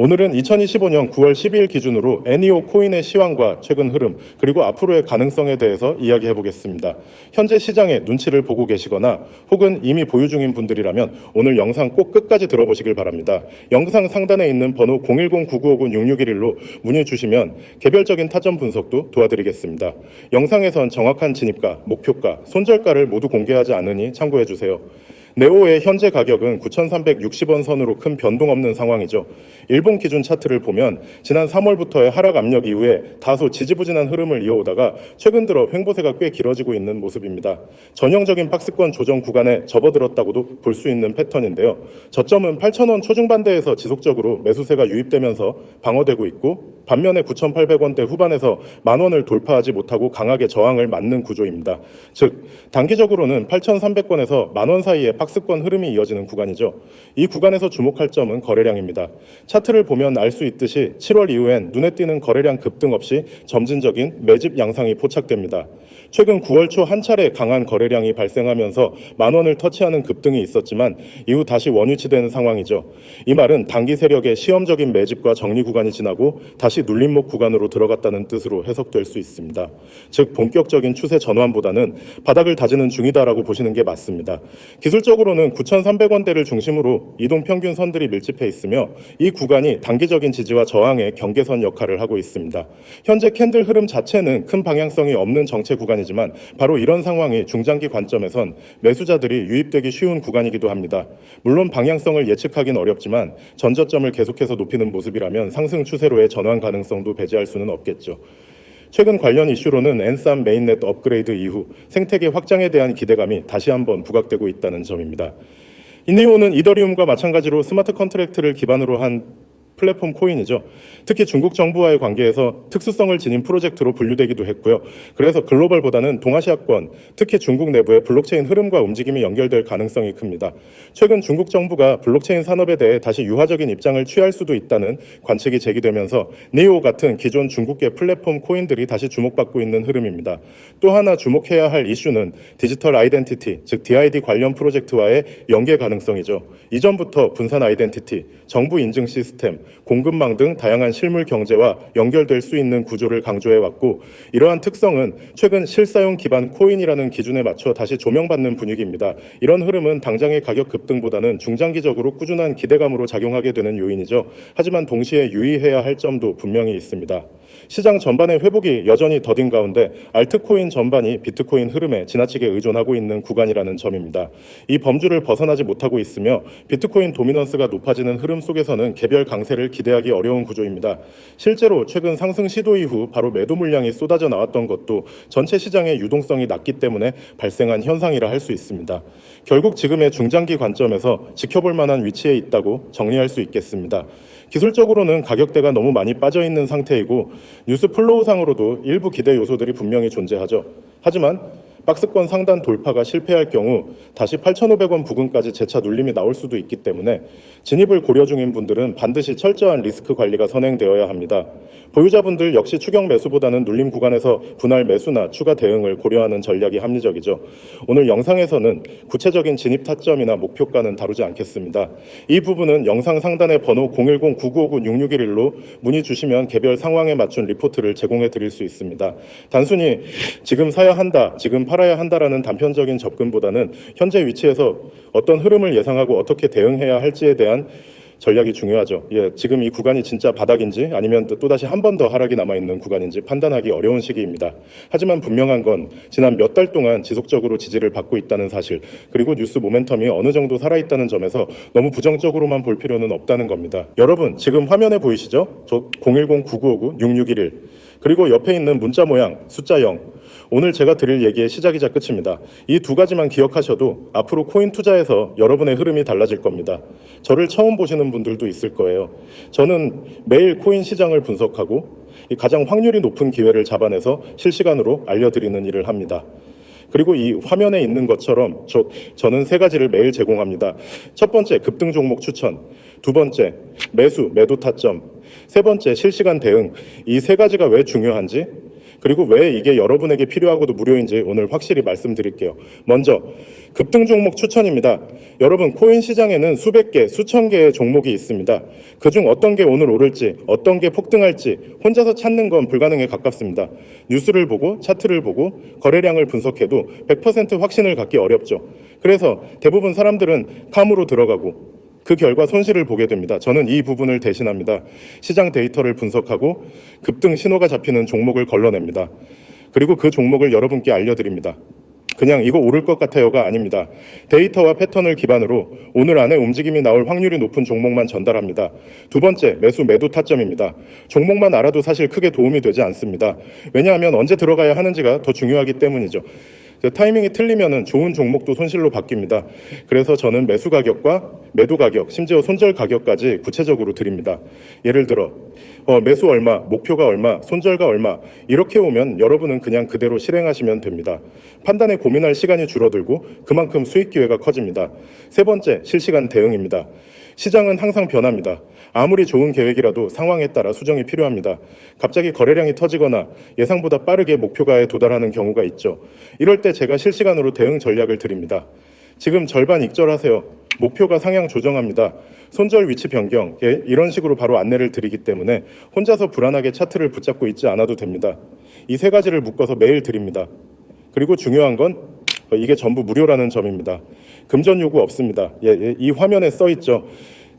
오늘은 2025년 9월 12일 기준으로 NEO 코인의 시황과 최근 흐름, 그리고 앞으로의 가능성에 대해서 이야기해 보겠습니다. 현재 시장의 눈치를 보고 계시거나 혹은 이미 보유 중인 분들이라면 오늘 영상 꼭 끝까지 들어보시길 바랍니다. 영상 상단에 있는 번호 010-9959-6611로 문의 주시면 개별적인 타점 분석도 도와드리겠습니다. 영상에선 정확한 진입가, 목표가, 손절가를 모두 공개하지 않으니 참고해 주세요. 네오의 현재 가격은 9,360원 선으로 큰 변동 없는 상황이죠. 일본 기준 차트를 보면 지난 3월부터의 하락 압력 이후에 다소 지지부진한 흐름을 이어오다가 최근 들어 횡보세가 꽤 길어지고 있는 모습입니다. 전형적인 박스권 조정 구간에 접어들었다고도 볼 수 있는 패턴인데요. 저점은 8,000원 초중반대에서 지속적으로 매수세가 유입되면서 방어되고 있고, 반면에 9,800원대 후반에서 만원을 돌파하지 못하고 강하게 저항을 맞는 구조입니다. 즉, 단기적으로는 8,300원에서 만원 사이에 박스권 흐름이 이어지는 구간이죠. 이 구간에서 주목할 점은 거래량입니다. 차트를 보면 알 수 있듯이 7월 이후엔 눈에 띄는 거래량 급등 없이 점진적인 매집 양상이 포착됩니다. 최근 9월 초 한 차례 강한 거래량이 발생하면서 만원을 터치하는 급등이 있었지만 이후 다시 원위치되는 상황이죠. 이 말은 단기 세력의 시험적인 매집과 정리 구간이 지나고 다시 눌림목 구간으로 들어갔다는 뜻으로 해석될 수 있습니다. 즉, 본격적인 추세 전환보다는 바닥을 다지는 중이다라고 보시는 게 맞습니다. 기술적으로는 9,300원대를 중심으로 이동 평균 선들이 밀집해 있으며 이 구간이 단기적인 지지와 저항의 경계선 역할을 하고 있습니다. 현재 캔들 흐름 자체는 큰 방향성이 없는 정체 구간이지만 바로 이런 상황이 중장기 관점에선 매수자들이 유입되기 쉬운 구간이기도 합니다. 물론 방향성을 예측하긴 어렵지만 전저점을 계속해서 높이는 모습이라면 상승 추세로의 전환 가능성도 배제할 수는 없겠죠. 최근 관련 이슈로는 엔쌈 메인넷 업그레이드 이후 생태계 확장에 대한 기대감이 다시 한번 부각되고 있다는 점입니다. 이네오는 이더리움과 마찬가지로 스마트 컨트랙트를 기반으로 한 플랫폼 코인이죠. 특히 중국 정부와의 관계에서 특수성을 지닌 프로젝트로 분류되기도 했고요. 그래서 글로벌보다는 동아시아권, 특히 중국 내부의 블록체인 흐름과 움직임이 연결될 가능성이 큽니다. 최근 중국 정부가 블록체인 산업에 대해 다시 유화적인 입장을 취할 수도 있다는 관측이 제기되면서 네오 같은 기존 중국계 플랫폼 코인들이 다시 주목받고 있는 흐름입니다. 또 하나 주목해야 할 이슈는 디지털 아이덴티티, 즉 DID 관련 프로젝트와의 연계 가능성이죠. 이전부터 분산 아이덴티티, 정부 인증 시스템, 공급망 등 다양한 실물 경제와 연결될 수 있는 구조를 강조해왔고, 이러한 특성은 최근 실사용 기반 코인이라는 기준에 맞춰 다시 조명받는 분위기입니다. 이런 흐름은 당장의 가격 급등보다는 중장기적으로 꾸준한 기대감으로 작용하게 되는 요인이죠. 하지만 동시에 유의해야 할 점도 분명히 있습니다. 시장 전반의 회복이 여전히 더딘 가운데 알트코인 전반이 비트코인 흐름에 지나치게 의존하고 있는 구간이라는 점입니다. 이 범주를 벗어나지 못하고 있으며 비트코인 도미넌스가 높아지는 흐름 속에서는 개별 강세를 기대하기 어려운 구조입니다. 실제로 최근 상승 시도 이후 바로 매도 물량이 쏟아져 나왔던 것도 전체 시장의 유동성이 낮기 때문에 발생한 현상이라 할 수 있습니다. 결국 지금의 중장기 관점에서 지켜볼 만한 위치에 있다고 정리할 수 있겠습니다. 기술적으로는 가격대가 너무 많이 빠져 있는 상태이고 뉴스 플로우상으로도 일부 기대 요소들이 분명히 존재하죠. 하지만 박스권 상단 돌파가 실패할 경우 다시 8,500원 부근까지 재차 눌림이 나올 수도 있기 때문에 진입을 고려 중인 분들은 반드시 철저한 리스크 관리가 선행되어야 합니다. 보유자분들 역시 추격 매수보다는 눌림 구간에서 분할 매수나 추가 대응을 고려하는 전략이 합리적이죠. 오늘 영상에서는 구체적인 진입 타점이나 목표가는 다루지 않겠습니다. 이 부분은 영상 상단의 번호 010-9959-6611로 문의 주시면 개별 상황에 맞춘 리포트를 제공해 드릴 수 있습니다. 단순히 지금 사야 한다, 지금 팔아야 한다라는 단편적인 접근보다는 현재 위치에서 어떤 흐름을 예상하고 어떻게 대응해야 할지에 대한 전략이 중요하죠. 지금 이 구간이 진짜 바닥인지 아니면 또다시 한 번 더 하락이 남아있는 구간인지 판단하기 어려운 시기입니다. 하지만 분명한 건 지난 몇 달 동안 지속적으로 지지를 받고 있다는 사실, 그리고 뉴스 모멘텀이 어느 정도 살아있다는 점에서 너무 부정적으로만 볼 필요는 없다는 겁니다. 여러분, 지금 화면에 보이시죠? 저 010-9959-6611, 그리고 옆에 있는 문자 모양 숫자 0, 오늘 제가 드릴 얘기의 시작이자 끝입니다. 이 두 가지만 기억하셔도 앞으로 코인 투자에서 여러분의 흐름이 달라질 겁니다. 저를 처음 보시는 분들도 있을 거예요. 저는 매일 코인 시장을 분석하고 가장 확률이 높은 기회를 잡아내서 실시간으로 알려드리는 일을 합니다. 그리고 이 화면에 있는 것처럼 저는 세 가지를 매일 제공합니다. 첫 번째, 급등 종목 추천. 두 번째, 매수, 매도 타점. 세 번째, 실시간 대응. 이 세 가지가 왜 중요한지 그리고 왜 이게 여러분에게 필요하고도 무료인지 오늘 확실히 말씀드릴게요. 먼저 급등 종목 추천입니다. 여러분, 코인 시장에는 수백 개, 수천 개의 종목이 있습니다. 그중 어떤 게 오늘 오를지, 어떤 게 폭등할지 혼자서 찾는 건 불가능에 가깝습니다. 뉴스를 보고 차트를 보고 거래량을 분석해도 100% 확신을 갖기 어렵죠. 그래서 대부분 사람들은 팜으로 들어가고 그 결과 손실을 보게 됩니다. 저는 이 부분을 대신합니다. 시장 데이터를 분석하고 급등 신호가 잡히는 종목을 걸러냅니다. 그리고 그 종목을 여러분께 알려드립니다. 그냥 이거 오를 것 같아요가 아닙니다. 데이터와 패턴을 기반으로 오늘 안에 움직임이 나올 확률이 높은 종목만 전달합니다. 두 번째, 매수 매도 타점입니다. 종목만 알아도 사실 크게 도움이 되지 않습니다. 왜냐하면 언제 들어가야 하는지가 더 중요하기 때문이죠. 타이밍이 틀리면 좋은 종목도 손실로 바뀝니다. 그래서 저는 매수 가격과 매도 가격, 심지어 손절 가격까지 구체적으로 드립니다. 예를 들어 매수 얼마, 목표가 얼마, 손절가 얼마 이렇게 오면 여러분은 그냥 그대로 실행하시면 됩니다. 판단에 고민할 시간이 줄어들고 그만큼 수익 기회가 커집니다. 세 번째, 실시간 대응입니다. 시장은 항상 변합니다. 아무리 좋은 계획이라도 상황에 따라 수정이 필요합니다. 갑자기 거래량이 터지거나 예상보다 빠르게 목표가에 도달하는 경우가 있죠. 이럴 때 제가 실시간으로 대응 전략을 드립니다. 지금 절반 익절하세요. 목표가 상향 조정합니다. 손절 위치 변경, 이런 식으로 바로 안내를 드리기 때문에 혼자서 불안하게 차트를 붙잡고 있지 않아도 됩니다. 이 세 가지를 묶어서 매일 드립니다. 그리고 중요한 건 이게 전부 무료라는 점입니다. 금전 요구 없습니다. 이 화면에 써 있죠.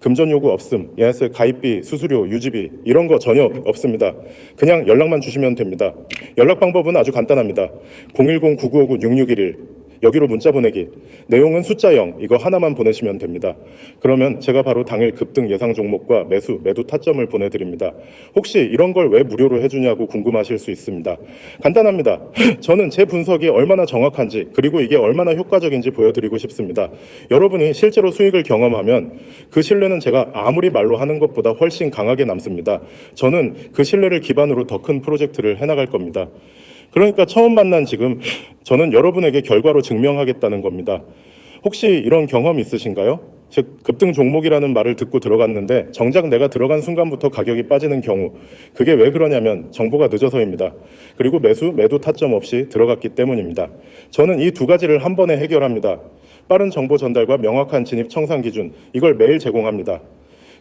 금전 요구 없음, 예스, 가입비, 수수료, 유지비 이런 거 전혀 없습니다. 그냥 연락만 주시면 됩니다. 연락 방법은 아주 간단합니다. 010-9959-6611 여기로 문자 보내기. 내용은 숫자 0 이거 하나만 보내시면 됩니다. 그러면 제가 바로 당일 급등 예상 종목과 매수, 매도 타점을 보내드립니다. 혹시 이런 걸 왜 무료로 해주냐고 궁금하실 수 있습니다. 간단합니다. 저는 제 분석이 얼마나 정확한지 그리고 이게 얼마나 효과적인지 보여드리고 싶습니다. 여러분이 실제로 수익을 경험하면 그 신뢰는 제가 아무리 말로 하는 것보다 훨씬 강하게 남습니다. 저는 그 신뢰를 기반으로 더 큰 프로젝트를 해나갈 겁니다. 그러니까 처음 만난 지금 저는 여러분에게 결과로 증명하겠다는 겁니다. 혹시 이런 경험 있으신가요? 즉 급등 종목이라는 말을 듣고 들어갔는데 정작 내가 들어간 순간부터 가격이 빠지는 경우, 그게 왜 그러냐면 정보가 늦어서입니다. 그리고 매수, 매도 타점 없이 들어갔기 때문입니다. 저는 이 두 가지를 한 번에 해결합니다. 빠른 정보 전달과 명확한 진입 청산 기준, 이걸 매일 제공합니다.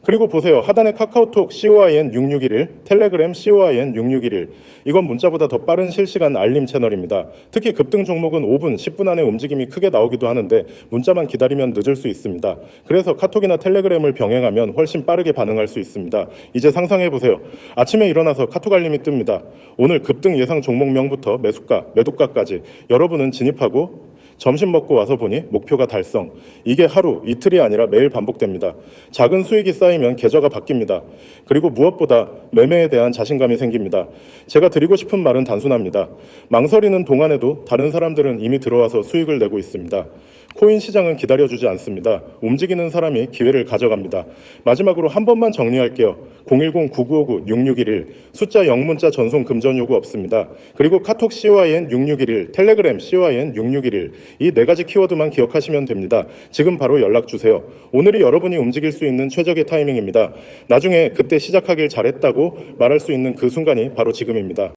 그리고 보세요. 하단에 카카오톡 COIN6611, 텔레그램 COIN6611. 이건 문자보다 더 빠른 실시간 알림 채널입니다. 특히 급등 종목은 5분, 10분 안에 움직임이 크게 나오기도 하는데 문자만 기다리면 늦을 수 있습니다. 그래서 카톡이나 텔레그램을 병행하면 훨씬 빠르게 반응할 수 있습니다. 이제 상상해 보세요. 아침에 일어나서 카톡 알림이 뜹니다. 오늘 급등 예상 종목명부터 매수가, 매도가까지 여러분은 진입하고 점심 먹고 와서 보니 목표가 달성. 이게 하루, 이틀이 아니라 매일 반복됩니다. 작은 수익이 쌓이면 계좌가 바뀝니다. 그리고 무엇보다 매매에 대한 자신감이 생깁니다. 제가 드리고 싶은 말은 단순합니다. 망설이는 동안에도 다른 사람들은 이미 들어와서 수익을 내고 있습니다. 코인 시장은 기다려주지 않습니다. 움직이는 사람이 기회를 가져갑니다. 마지막으로 한 번만 정리할게요. 010-9959-6611 숫자 0문자 전송 금전 요구 없습니다. 그리고 카톡 COIN6611, 텔레그램 COIN6611 이 네 가지 키워드만 기억하시면 됩니다. 지금 바로 연락 주세요. 오늘이 여러분이 움직일 수 있는 최적의 타이밍입니다. 나중에 그때 시작하길 잘했다고 말할 수 있는 그 순간이 바로 지금입니다.